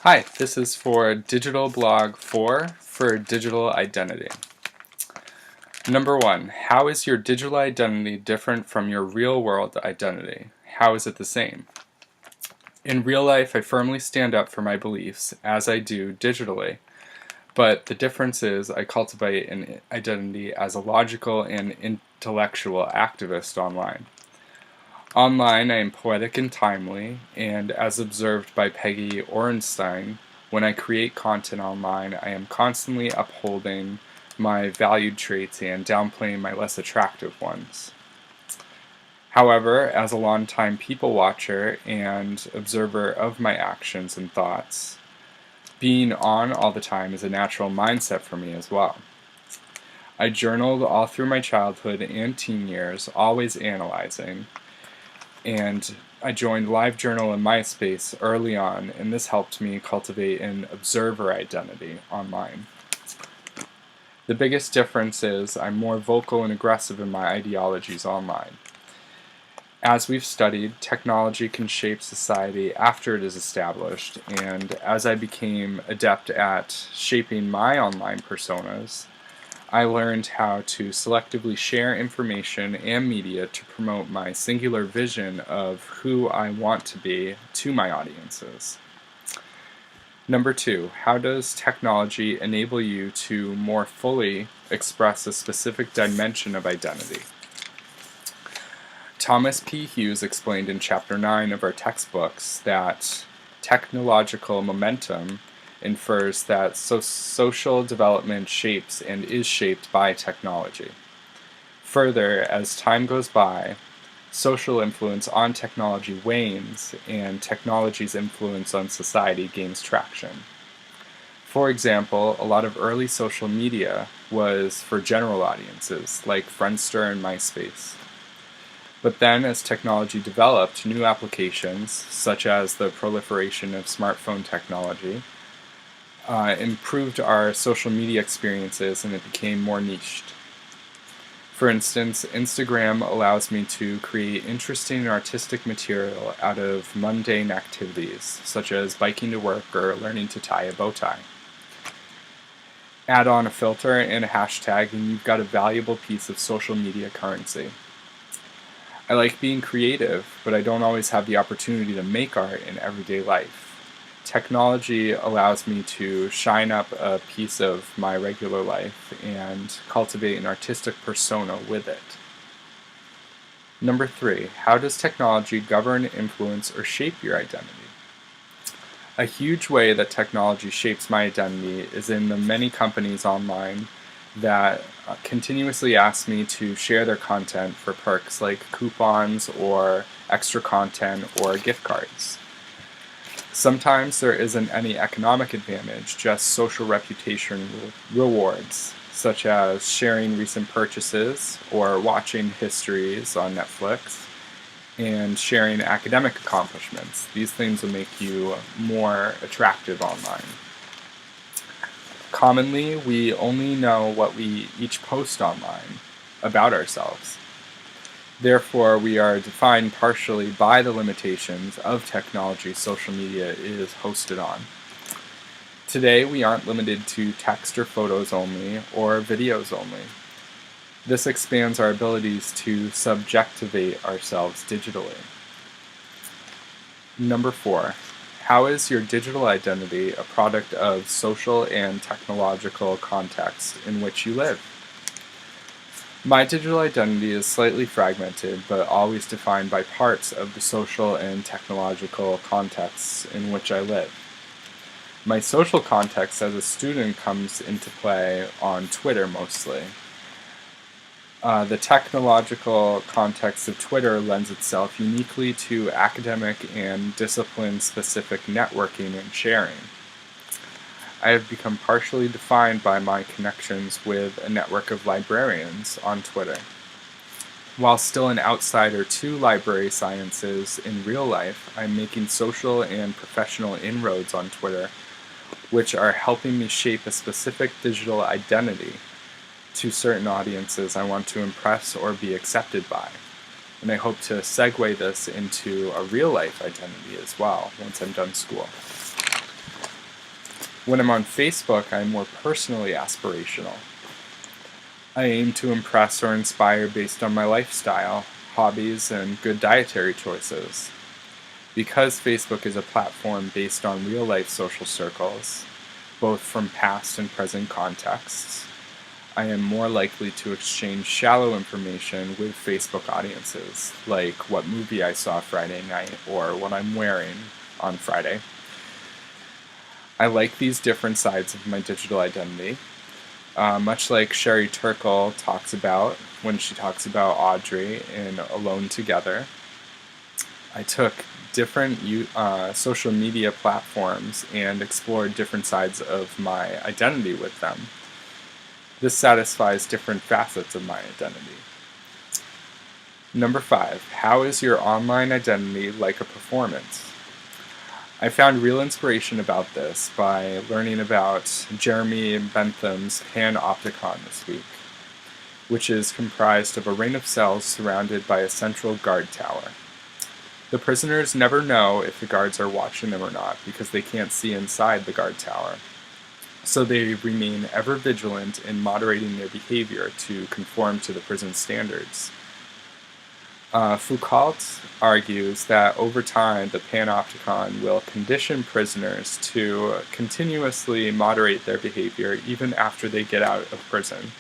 Hi, this is for Digital Blog 4 for digital identity. Number 1, how is your digital identity different from your real-world identity? How is it the same? In real life, I firmly stand up for my beliefs, as I do digitally, but the difference is I cultivate an identity as a logical and intellectual activist online. Online, I am poetic and timely, and as observed by Peggy Orenstein, when I create content online, I am constantly upholding my valued traits and downplaying my less attractive ones. However, as a longtime people watcher and observer of my actions and thoughts, being on all the time is a natural mindset for me as well. I journaled all through my childhood and teen years, always analyzing, and I joined LiveJournal and MySpace early on, and this helped me cultivate an observer identity online. The biggest difference is I'm more vocal and aggressive in my ideologies online. As we've studied, technology can shape society after it is established, and as I became adept at shaping my online personas, I learned how to selectively share information and media to promote my singular vision of who I want to be to my audiences. Number 2, how does technology enable you to more fully express a specific dimension of identity? Thomas P. Hughes explained in Chapter 9 of our textbooks that technological momentum infers that social development shapes and is shaped by technology. Further, as time goes by, social influence on technology wanes and technology's influence on society gains traction. For example, a lot of early social media was for general audiences, like Friendster and MySpace. But then, as technology developed, new applications, such as the proliferation of smartphone technology, improved our social media experiences and it became more niched. For instance, Instagram allows me to create interesting and artistic material out of mundane activities, such as biking to work or learning to tie a bow tie. Add on a filter and a hashtag and you've got a valuable piece of social media currency. I like being creative, but I don't always have the opportunity to make art in everyday life. Technology allows me to shine up a piece of my regular life and cultivate an artistic persona with it. Number 3, how does technology govern, influence, or shape your identity? A huge way that technology shapes my identity is in the many companies online that continuously ask me to share their content for perks like coupons or extra content or gift cards. Sometimes there isn't any economic advantage, just social reputation rewards, such as sharing recent purchases or watching histories on Netflix and sharing academic accomplishments. These things will make you more attractive online. Commonly, we only know what we each post online about ourselves. Therefore, we are defined partially by the limitations of technology social media is hosted on. Today, we aren't limited to text or photos only, or videos only. This expands our abilities to subjectivate ourselves digitally. Number 4, how is your digital identity a product of social and technological context in which you live? My digital identity is slightly fragmented, but always defined by parts of the social and technological contexts in which I live. My social context as a student comes into play on Twitter mostly. The technological context of Twitter lends itself uniquely to academic and discipline-specific networking and sharing. I have become partially defined by my connections with a network of librarians on Twitter. While still an outsider to library sciences in real life, I'm making social and professional inroads on Twitter, which are helping me shape a specific digital identity to certain audiences I want to impress or be accepted by. And I hope to segue this into a real life identity as well once I'm done school. When I'm on Facebook, I'm more personally aspirational. I aim to impress or inspire based on my lifestyle, hobbies, and good dietary choices. Because Facebook is a platform based on real life social circles, both from past and present contexts, I am more likely to exchange shallow information with Facebook audiences, like what movie I saw Friday night or what I'm wearing on Friday. I like these different sides of my digital identity, much like Sherry Turkle talks about when she talks about Audrey in Alone Together. I took different social media platforms and explored different sides of my identity with them. This satisfies different facets of my identity. Number 5, how is your online identity like a performance? I found real inspiration about this by learning about Jeremy Bentham's Panopticon this week, which is comprised of a ring of cells surrounded by a central guard tower. The prisoners never know if the guards are watching them or not because they can't see inside the guard tower. So they remain ever vigilant in moderating their behavior to conform to the prison standards. Foucault argues that over time the panopticon will condition prisoners to continuously moderate their behavior even after they get out of prison.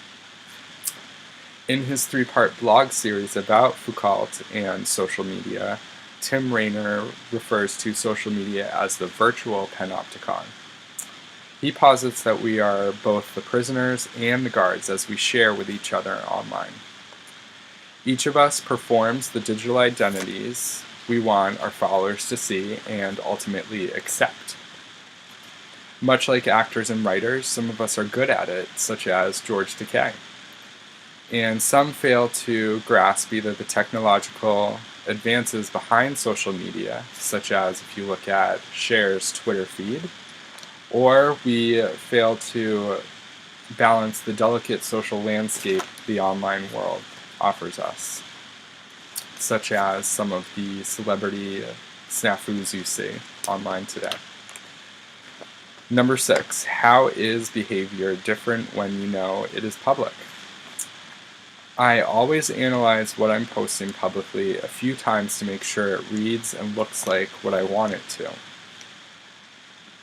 In his 3-part blog series about Foucault and social media, Tim Rainer refers to social media as the virtual panopticon. He posits that we are both the prisoners and the guards as we share with each other online. Each of us performs the digital identities we want our followers to see and ultimately accept. Much like actors and writers, some of us are good at it, such as George Takei. And some fail to grasp either the technological advances behind social media, such as if you look at Cher's Twitter feed, or we fail to balance the delicate social landscape the online world offers us, such as some of the celebrity snafus you see online today. Number 6, how is behavior different when you know it is public? I always analyze what I'm posting publicly a few times to make sure it reads and looks like what I want it to.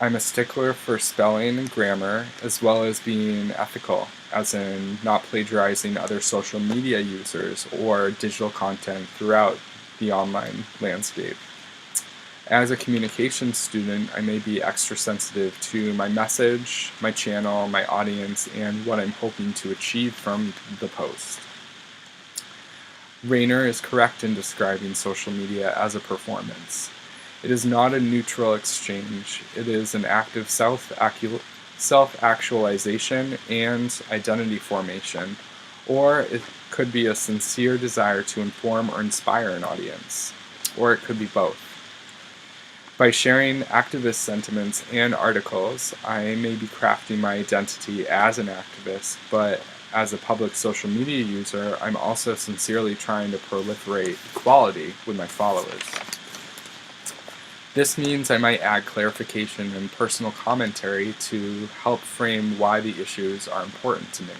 I'm a stickler for spelling and grammar, as well as being ethical, as in not plagiarizing other social media users or digital content throughout the online landscape. As a communications student, I may be extra sensitive to my message, my channel, my audience, and what I'm hoping to achieve from the post. Rainer is correct in describing social media as a performance. It is not a neutral exchange. It is an act of self-actualization and identity formation, or it could be a sincere desire to inform or inspire an audience, or it could be both. By sharing activist sentiments and articles, I may be crafting my identity as an activist, but as a public social media user, I'm also sincerely trying to proliferate equality with my followers. This means I might add clarification and personal commentary to help frame why the issues are important to me.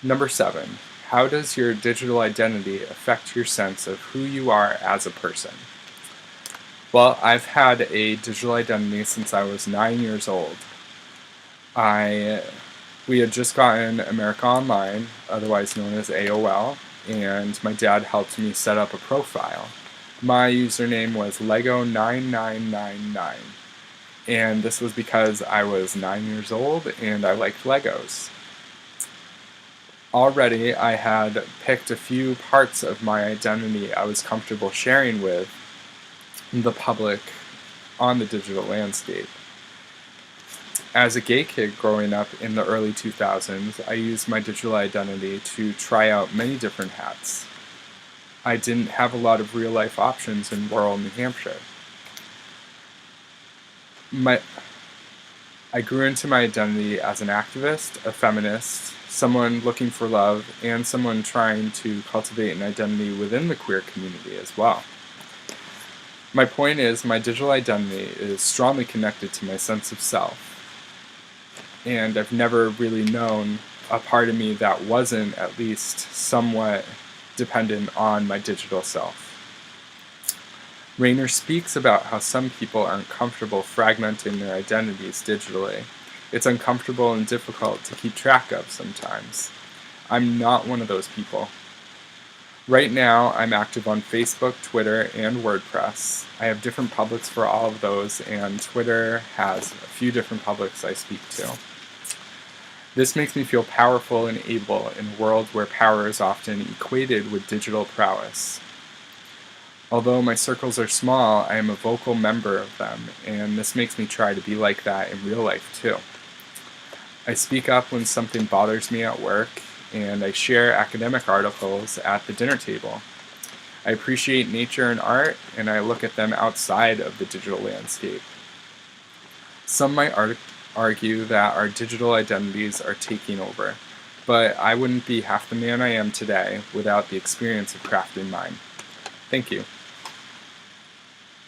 Number 7, how does your digital identity affect your sense of who you are as a person? Well, I've had a digital identity since I was 9 years old. We had just gotten America Online, otherwise known as AOL, and my dad helped me set up a profile. My username was Lego9999, and this was because I was 9 years old and I liked Legos. Already, I had picked a few parts of my identity I was comfortable sharing with the public on the digital landscape. As a gay kid growing up in the early 2000s, I used my digital identity to try out many different hats. I didn't have a lot of real-life options in rural New Hampshire. I grew into my identity as an activist, a feminist, someone looking for love, and someone trying to cultivate an identity within the queer community as well. My point is, my digital identity is strongly connected to my sense of self, and I've never really known a part of me that wasn't at least somewhat dependent on my digital self. Rayner speaks about how some people aren't comfortable fragmenting their identities digitally. It's uncomfortable and difficult to keep track of sometimes. I'm not one of those people. Right now, I'm active on Facebook, Twitter, and WordPress. I have different publics for all of those, and Twitter has a few different publics I speak to. This makes me feel powerful and able in a world where power is often equated with digital prowess. Although my circles are small, I am a vocal member of them, and this makes me try to be like that in real life too. I speak up when something bothers me at work, and I share academic articles at the dinner table. I appreciate nature and art, and I look at them outside of the digital landscape. Some might argue that our digital identities are taking over, but I wouldn't be half the man I am today without the experience of crafting mine. Thank you.